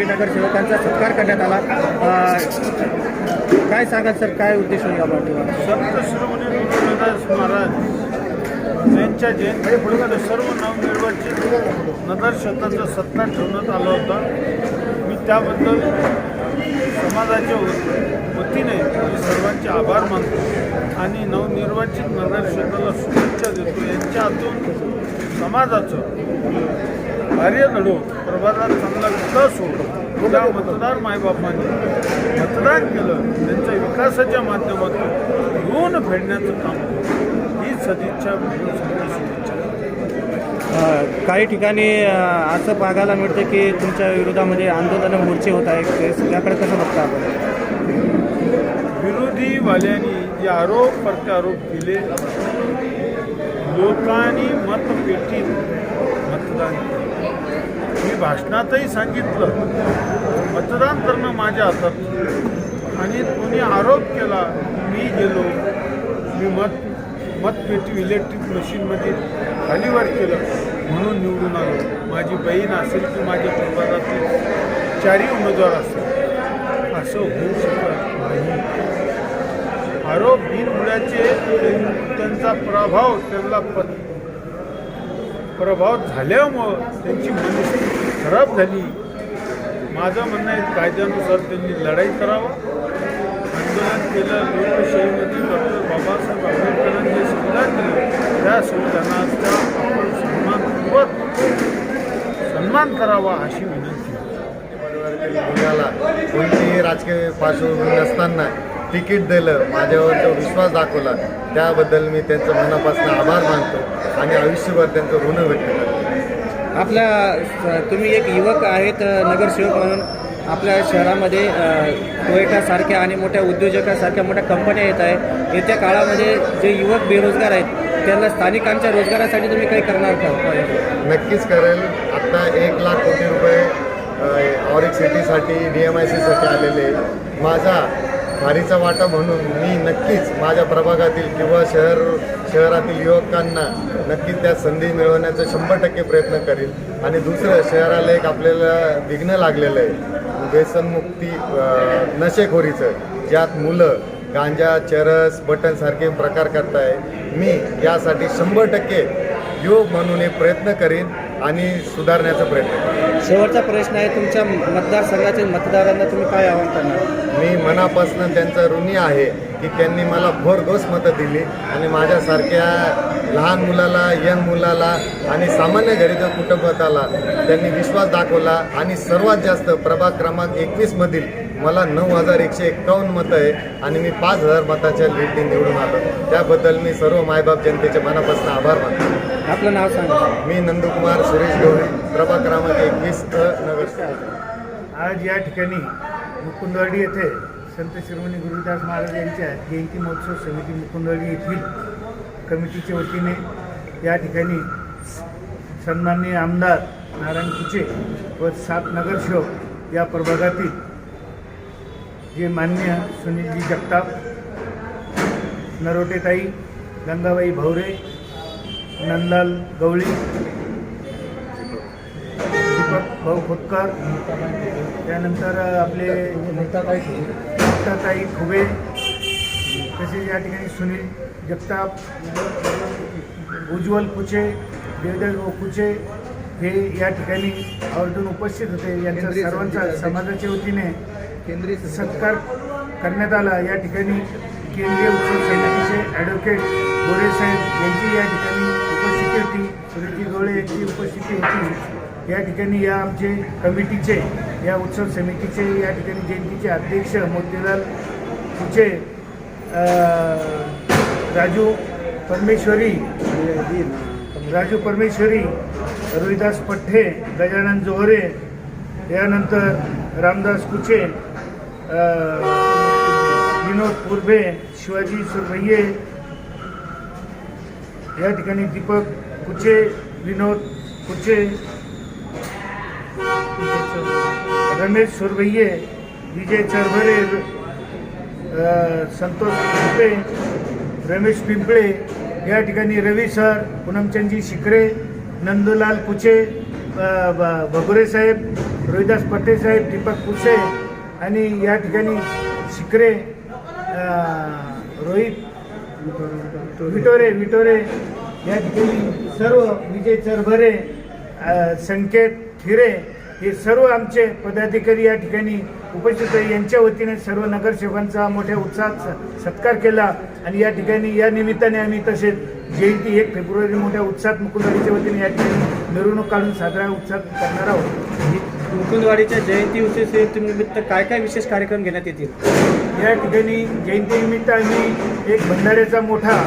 भावी नगरसेवकांचा सत्कार करण्यात आला। काय सांगाल सर, काय उद्देश होता पाठीमागे? संत शिरोमणी गुरुदास महाराज यांच्या जयंतीनिमित्त सर्व नवनिर्वाचित नगरसेवकांचा सत्कार ठेवण्यात आला होता। मी त्याबद्दल समाजाच्या वतीने मी सर्वांचे आभार मानतो आणि नवनिर्वाचित नगरसेवकाला शुभेच्छा देतो। यांच्या हातून समाजाचं कार्य घडो, प्रभागात चांगला विकास हो, ज्या मतदार मायबापांनी मतदान केलं त्यांच्या विकासाच्या माध्यमातून ऋण फेडण्याचं काम ही सदिच्छा शुभेच्छा। काही ठिकाणी असं पाहायला मिळतं की तुमच्या विरोधामध्ये आंदोलन मोर्चे होत आहेत, त्याकडे कसं बघता आपण? विरोधीवाल्यांनी जे आरोप प्रत्यारोप केले, लोकांनी मतपेटीत मतदान केलं। मी भाषणातही सांगितलं मतदान करणं माझ्या हातात, आणि कोणी आरोप केला मी गेलो, मी मतपेटी इलेक्ट्रिक मशीनमध्ये खालीवर केलं म्हणून निवडून आलो। माझी बहीण असेल की माझ्या प्रभागातील 4 उमेदवार असेल, असं होऊ शकत नाही। आरोप बिनबुडाचे त्यांचा प्रभाव झाल्यामुळं त्यांची मनस्थिती खराब झाली। माझं म्हणणं आहे कायद्यानुसार त्यांनी लढाई करावं, आंदोलन केलं, लोकशाहीमध्ये डॉक्टर बाबासाहेब आंबेडकरांनी जे संविधान दिलं त्या संविधानाचा सन्मान करावा अशी विनंती। मुलाला कोणतीही राजकीय पार्श्वभूमी नसताना तिकीट दिलं, माझ्यावर जो विश्वास दाखवला त्याबद्दल मी त्यांचं मनापासून आभार मानतो आणि आयुष्यभर त्यांचं ऋण व्यक्त करतो। तुम्ही एक युवक आहेत नगरसेवक म्हणून, आपल्या शहरामध्ये टोयोटासारख्या आणि मोठ्या उद्योजकासारख्या मोठ्या कंपन्या येत आहेत। येत्या काळामध्ये जे युवक बेरोजगार आहेत त्यांना स्थानिकांच्या रोजगारासाठी तुम्ही काही करणार का? नक्कीच करेल। आता 1 लाख कोटी रुपये ऑरिक सिटीसाठी DMIC साठी आलेले, माझा भारीचा वाटा म्हणून मी नक्कीच माझ्या प्रभागातील किंवा शहरातील युवकांना नक्कीच त्या संधी मिळवण्याचा 100% प्रयत्न करील। आणि दुसरं, शहराला एक आपल्याला विघ्न लागलेलं आहे व्यसनमुक्ती नशेखोरीचं, ज्यात मुलं गांजा, चरस, बटनसारखे प्रकार करताय। मी यासाठी 100% युवक म्हणून एक प्रयत्न करीन आणि सुधारण्याचा प्रयत्न करेन। शेवटचा प्रश्न आहे, तुमच्या मतदारसंघातील मतदारांना तुम्ही काय आवाहन करणार? मी मनापासून त्यांचा ऋणी आहे की त्यांनी मला भरघोस मतं दिली आणि माझ्यासारख्या लहान मुलाला, यंग मुलाला आणि सामान्य गरीब कुटुंबाला त्यांनी विश्वास दाखवला आणि सर्वात जास्त प्रभाग क्रमांक 21 मधील मला 9151 मतं आहे आणि मी 5000 मताच्या लीडने निवडून आलो। त्याबद्दल मी सर्व मायबाप जनतेचे मनापासून आभार मानतो। आपलं नाव सांगा? मी नंदकुमार सुरेश गवळी, प्रभाग क्रमांक 21 नगरसेवक। आज या ठिकाणी मुकुंदवाडी येथे संत शिरोमणी गुरुदास महाराज यांच्या जयंती महोत्सव समिती मुकुंदवाडी येथील कमिटीच्या वतीने या ठिकाणी सन्माननीय आमदार नारायण कुचे व 7 नगरसेवक या प्रभागातील जे मान्य सुनीलजी जगताप, नरोटेताई, गंगाबाई भवरे, नंदलाल गवळी, दीपक भाऊ खोतकर, त्यानंतर आपले मुक्ताताई खुबे, तसेच या ठिकाणी सुनील जगताप, उज्ज्वल कुचे, देवदेव कुचे हे या ठिकाणी आवर्जून उपस्थित होते। यांच्या सर्वांचा समाजाच्या वतीने केंद्रीय सत्कार करण्यात आला। या ठिकाणी केंद्रीय उत्सव समितीचे ॲडव्होकेट गोरे साहेब यांची या ठिकाणी उपस्थिती होती, सुरेशजी गवळे यांची उपस्थिती होती। या ठिकाणी या आमचे कमिटीचे, या उत्सव समितीचे या ठिकाणी जयंतीचे अध्यक्ष मोतीलाल कुचे, राजू परमेश्वरी, रोहिदास पठ्ठे, गजानन जोहरे, यानंतर रामदास कुचे, विनोद पूर्वे, शिवाजी सुरभैये, या ठिकाणी दीपक कुचे, विनोद कुचे, रमेश सुरभैये, विजय चरभरे, संतोष पिंपळे, रमेश पिंपळे, या ठिकाणी रवी सर, पूनमचंदजी शिकरे, नंदलाल कुचे, भगुरे साहेब, रोहिदास पटेल साहेब, दीपक कुसे आणि या ठिकाणी शिकरे, रोहित विटोरे या ठिकाणी सर्व, विजय चरभरे, संकेत हिरे, हे सर्व आमचे पदाधिकारी या ठिकाणी उपस्थित आहे. यांच्या वतीने सर्व नगरसेवकांचा मोठ्या उत्साहात सत्कार केला आणि या ठिकाणी या निमित्ताने आम्ही तसेच जयंती 1 फेब्रुवारी मोठ्या उत्साहात मुकुंदवाडीच्या वतीने या ठिकाणी मिरवणूक काढून साजरा उत्साहात करणार आहोत. मुकुंदवाडीच्या जयंती निमित्त काय काय विशेष कार्यक्रम घेण्यात येतील? या ठिकाणी जयंतीनिमित्त आम्ही एक भंडाऱ्याचा मोठा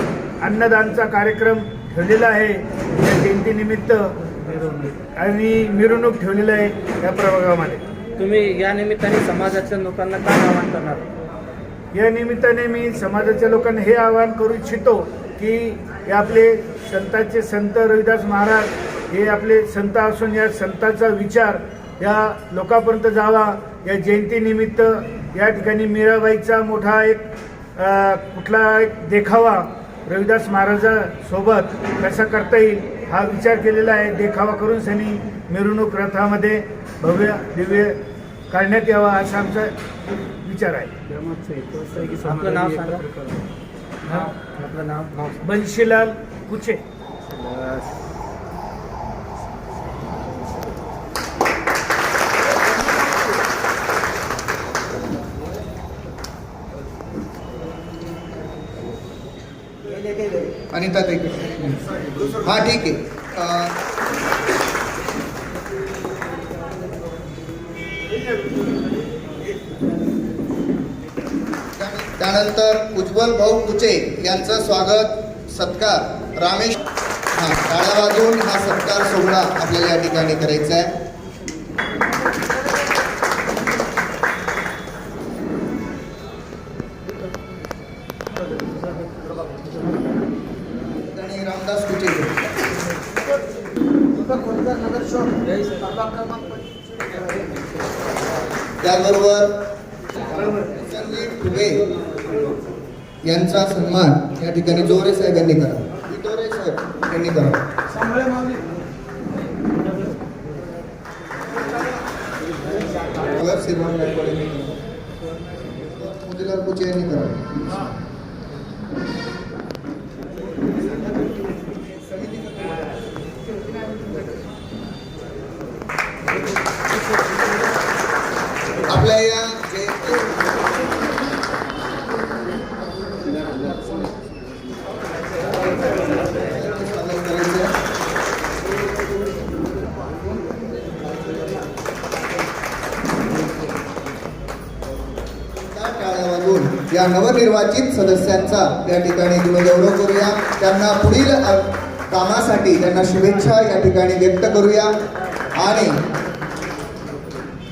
अन्नदानचा कार्यक्रम ठेवलेला आहे. या जयंतीनिमित्त आणि मिरवणूक ठेवलेलं आहे या प्रभागामध्ये. तुम्ही या निमित्ताने समाजाच्या लोकांना काय आवाहन करणार? या निमित्ताने मी समाजाच्या लोकांना हे आवाहन करू इच्छितो की हे आपले संतांचे संत रविदास महाराज हे आपले संत असून या संतांचा विचार या लोकांपर्यंत जावा. या जयंतीनिमित्त या ठिकाणी मीराबाईचा मोठा एक कुठला एक देखावा रविदास महाराजासोबत कसा करता येईल हा विचार केलेला आहे. देखावा करून सनी मिरवणूक रथामध्ये भव्य दिव्य काढण्यात यावा असा आमचा विचार आहे. आपलं नाव सांगा. आपलं नाव? बंशीलाल कुचे. अनिता ताई, हां ठीक आहे. त्यानंतर उज्ज्वल भाऊ कुचे यांचं स्वागत सत्कार रामेश, टाळ्या वाजवून हा सत्कार सोहळा आपल्याला या ठिकाणी करायचा आहे. आणि रामदास कुचे त्याबरोबर संदीप फुगे यांचा सन्मान या ठिकाणी जोरे साहेब यांनी करा. जोरे साहेब यांनी करा. श्रीमान गायकवाड यांनी करा. मोतीलाल कुचे यांनी करा. आपल्या या या नवनिर्वाचित सदस्यांचा या ठिकाणी गौरव करूया. त्यांना पुढील कामासाठी त्यांना शुभेच्छा या ठिकाणी व्यक्त करूया आणि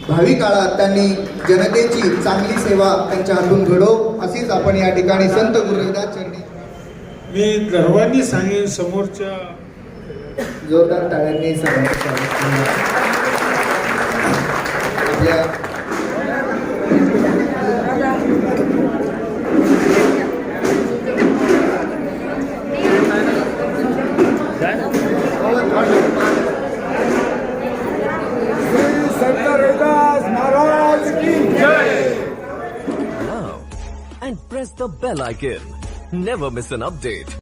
भावी काळात त्यांनी जनतेची चांगली सेवा त्यांच्या हातून घडो अशीच आपण या ठिकाणी संत गुरुदास चरणी मी गर्वांनी सांगेन समोरच्या जोरदार टाळ्यांनी सर्वांचं स्वागत करूया. आपल्या and press the bell icon. Never miss an update.